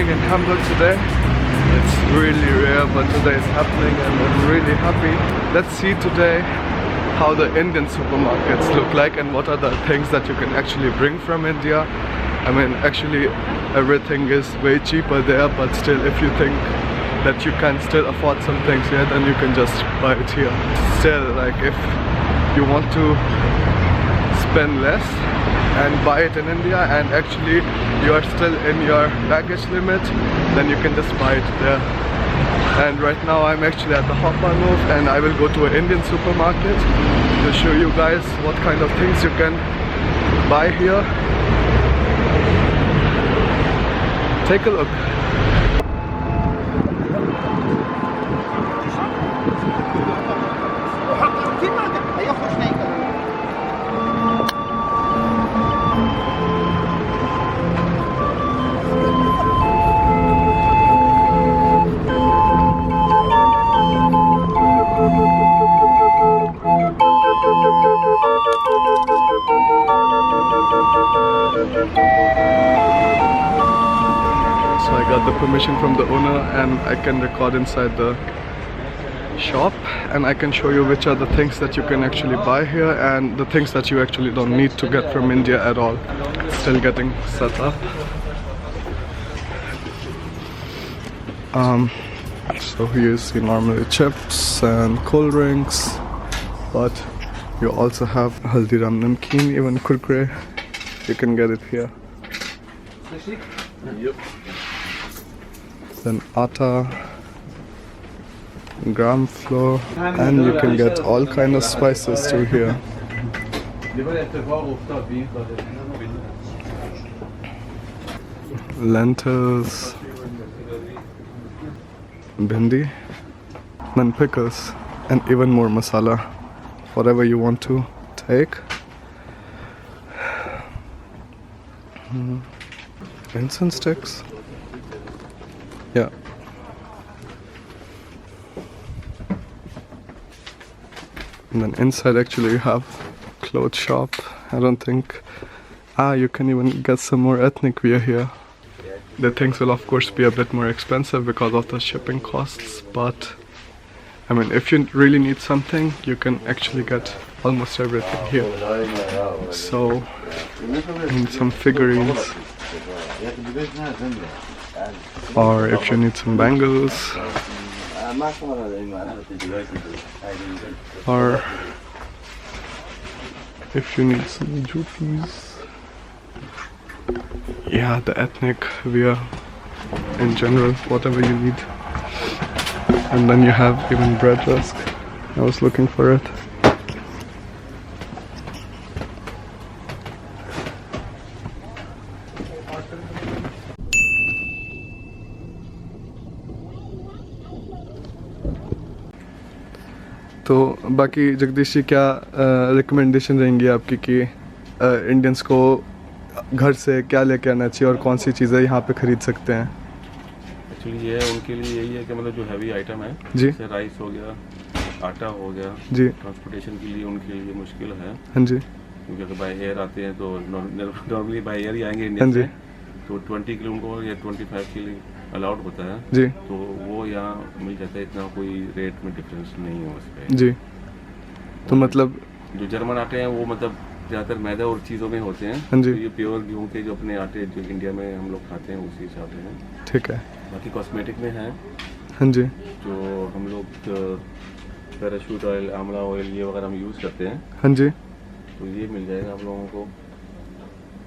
happening in Hamburg today. It's really rare, but today it's happening and I'm really happy. Let's see today how the Indian supermarkets look like and what are the things that you can actually bring from India. I mean, actually everything is way cheaper there, but still if you think that you can still afford some things here, then you can just buy it here. Still, like if you want to spend less and buy it in India and actually you are still in your baggage limit, then you can just buy it there. And right now I'm actually at the Hauptbahnhof and I will go to an Indian supermarket to show you guys what kind of things you can buy here. Take a look. So I got the permission from the owner and I can record inside the shop and I can show you which are the things that you can actually buy here and the things that you actually don't need to get from India at all. Still getting set up. So here you see normally chips and cold drinks, but you also have Haldiram Namkeen, even Kurkure. You can get it here. Yep. Then atta, gram flour, and you can get all kind of spices too here. Lentils, bhindi, then pickles, and even more masala, whatever you want to take. Incense sticks. Yeah. And then inside actually you have clothes shop. I don't think. You can even get some more ethnic wear here. The things will of course be a bit more expensive because of the shipping costs, but I mean if you really need something you can actually get almost everything here. So, and some figurines, or if you need some bangles, or if you need some jutis. Yeah, the ethnic wear in general, whatever you need. And then you have even bread rusk. I was looking for it. तो बाकी जगदीश जी क्या recommendation रहेंगी आपकी कि Indians को घर से क्या लेके आना चाहिए और कौन सी चीज़ें यहाँ पे खरीद सकते हैं? एक्चुअली ये उनके लिए यही है कि मतलब जो हैवी आइटम है जी, जैसे राइस हो गया, आटा हो गया जी, ट्रांसपोर्टेशन के लिए उनके लिए मुश्किल है। हाँ जी, क्योंकि अगर बाई एयर आते हैं तो नॉर्मली बाई एयर ही आएंगे हाँ इंडिया जी, से, तो 20 किलो उनको या 25 के लिए अलाउड होता है जी, तो वो यहाँ मिल जाता है, इतना कोई रेट में डिफरेंस नहीं है उसमें जी। तो मतलब जो जर्मन आटे हैं वो मतलब ज़्यादातर मैदा और चीज़ों में होते हैं। हाँ जी, तो ये प्योर गेहूँ के जो अपने आटे जो इंडिया में हम लोग खाते हैं उसी हिसाब से हैं। ठीक है। बाकी कॉस्मेटिक में है हाँ जी, जो हम लोग पैराशूट ऑयल, आंवला ऑयल ये वगैरह हम यूज़ करते हैं, हाँ जी, तो ये मिल जाएगा आप लोगों को।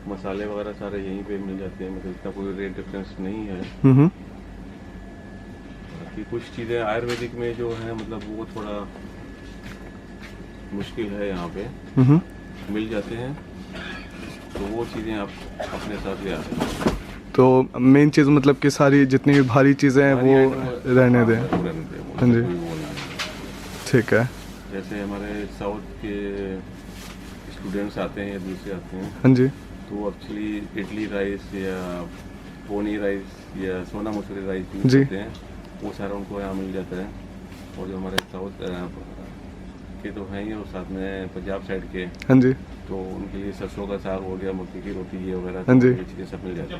मसाले वगैरह सारे यहीं पे मिल जाते हैं, मतलब इतना कोई रेट डिफरेंस नहीं है। बाकी कुछ चीज़ें आयुर्वेदिक में जो है मतलब वो थोड़ा मुश्किल है, यहाँ पे मिल जाते हैं, तो वो चीज़ें आप अपने साथ ले आ सकते हैं। तो मेन चीज़ मतलब कि सारी जितनी भी भारी चीज़ें हैं वो रहने दें। हाँ जी, ठीक है। जैसे हमारे साउथ के स्टूडेंट्स आते हैं या दूसरे आते हैं, हाँ जी, तो एक्चुअली इडली राइस या पोनी राइस या सोना मसूरी राइस यूज जी, करते हैं, वो सारा उनको यहाँ मिल जाता है। और जो हमारे साउथ के तो हैं ही, और साथ में पंजाब साइड के, हाँ जी, तो उनके लिए सरसों का साग हो गया, मक्की की रोटी ये वगैरह, हाँ जी। ये चीज़ें सब मिल जाती हैं।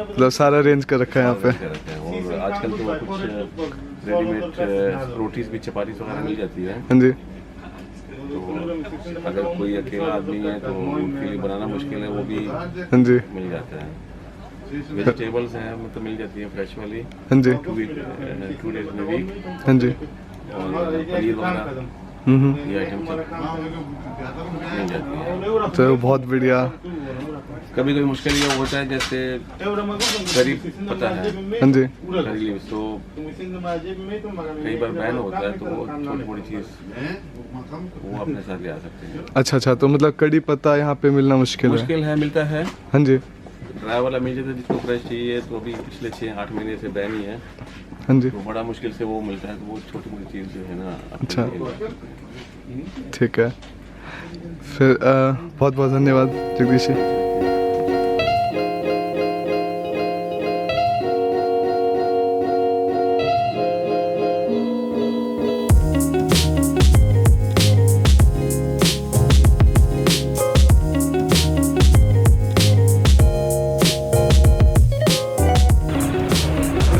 मतलब सारा अरेंज कर रखा है यहाँ पे। क्या रहता है। और आजकल तो कुछ रेडीमेड रोटीज भी, चपातीस वगैरह मिल जाती है। हाँ जी, तो अगर कोई अकेला आदमी है तो उनके लिए बनाना मुश्किल है, वो भी हाँ जी, मिल जाता है। वेजिटेबल्स हैं मतलब मिल जाती है फ्रेश वाली, हाँ जी, 2 डेज में वीक, हाँ जी, और पनीर वगैरह ये आइटम सब मिल जाती है। तो बहुत बढ़िया। कभी कभी मुश्किल ये होता है, जैसे करीब पता है हाँ जी, करी लीव्स, तो कई बार बैन होता है, तो वो छोटी मोटी चीज़ वो अपने साथ ले आ सकते हैं। अच्छा, तो मतलब कड़ी पत्ता यहाँ पे मिलना मुश्किल है। मुश्किल है, मिलता है, हाँ जी, ड्राई वाला मिल जाता है जिसको फ्रेश चाहिए, तो अभी पिछले 6-8 महीने से बैन ही है, हाँ जी, तो बड़ा मुश्किल से वो मिलता है, तो वो छोटी मोटी चीज़ जो है ना। अच्छा, ठीक है। फिर बहुत बहुत धन्यवाद Jagdish ji.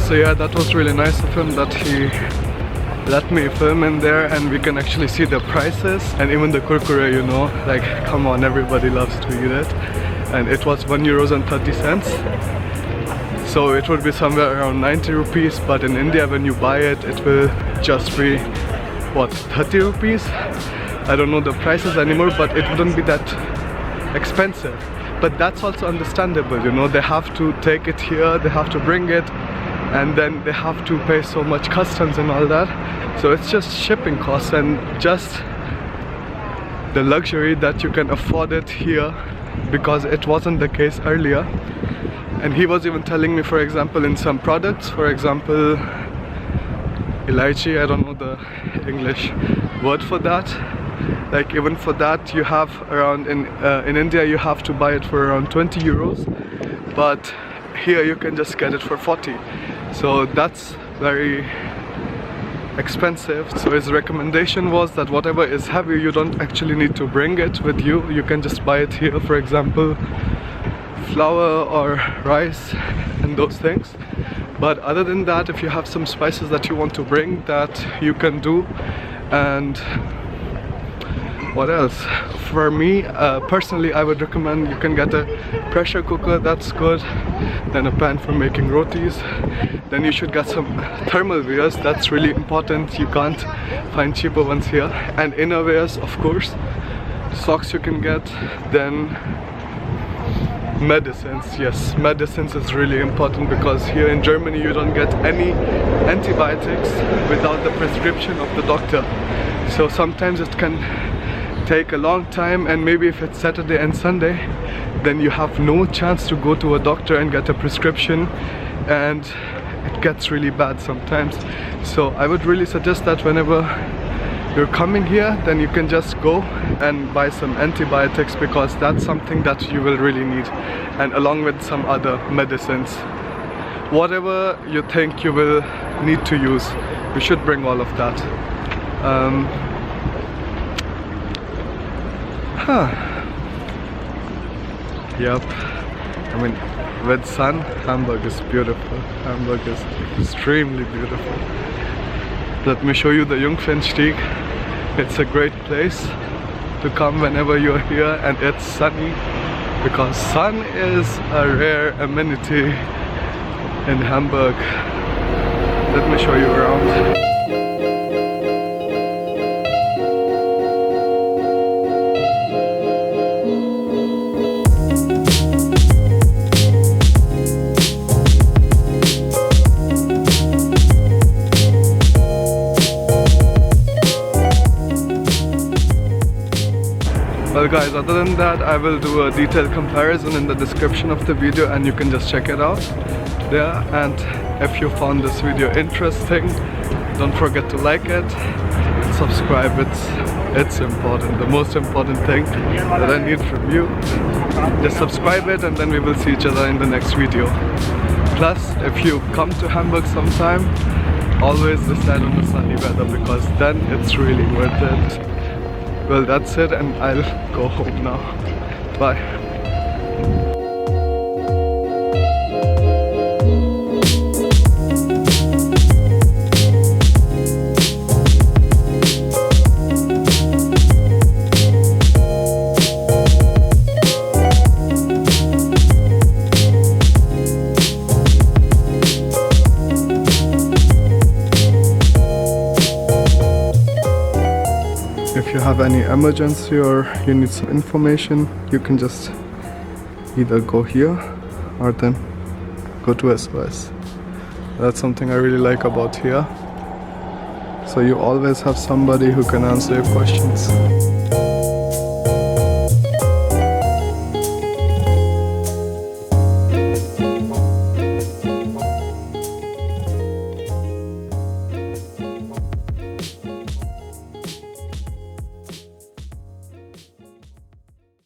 So yeah, that was really nice of him that he let me film in there, and we can actually see the prices and even the kurkure, you know, like come on, everybody loves to eat it. And it was €1.30, so it would be somewhere around 90 rupees, but in India when you buy it, it will just be what, 30 rupees? I don't know the prices anymore, but it wouldn't be that expensive. But that's also understandable, you know, they have to take it here, they have to bring it, and then they have to pay so much customs and all that. So it's just shipping costs and just the luxury that you can afford it here, because it wasn't the case earlier. And he was even telling me, for example, in some products, for example elaichi, I don't know the English word for that, like even for that you have around in India you have to buy it for around 20 euros, but here you can just get it for 40. So that's very expensive. So his recommendation was that whatever is heavy, you don't actually need to bring it with you. You can just buy it here, for example flour or rice and those things. But other than that, if you have some spices that you want to bring, that you can do. And what else? For me personally, I would recommend you can get a pressure cooker, that's good. Then a pan for making rotis. Then you should get some thermal wears, that's really important. You can't find cheaper ones here. And inner wears, of course, socks you can get. Then medicines, yes, medicines is really important, because here in Germany you don't get any antibiotics without the prescription of the doctor. So sometimes it can take a long time, and maybe if it's Saturday and Sunday, then you have no chance to go to a doctor and get a prescription, and it gets really bad sometimes. So I would really suggest that whenever you're coming here, then you can just go and buy some antibiotics, because that's something that you will really need, and along with some other medicines. Whatever you think you will need to use, you should bring all of that. Yep, I mean, with sun, Hamburg is beautiful. Hamburg is extremely beautiful. Let me show you the Jungfernstieg. It's a great place to come whenever you're here, and it's sunny, because sun is a rare amenity in Hamburg. Let me show you around. Well guys, other than that, I will do a detailed comparison in the description of the video, and you can just check it out there. And if you found this video interesting, don't forget to like it and subscribe. It's important, the most important thing that I need from you. Just subscribe it, and then we will see each other in the next video. Plus, if you come to Hamburg sometime, always decide on the sunny weather, because then it's really worth it. Well, that's it, and I'll go home now. Bye. If you have any emergency or you need some information, you can just either go here or then go to SOS. That's something I really like about here. So you always have somebody who can answer your questions.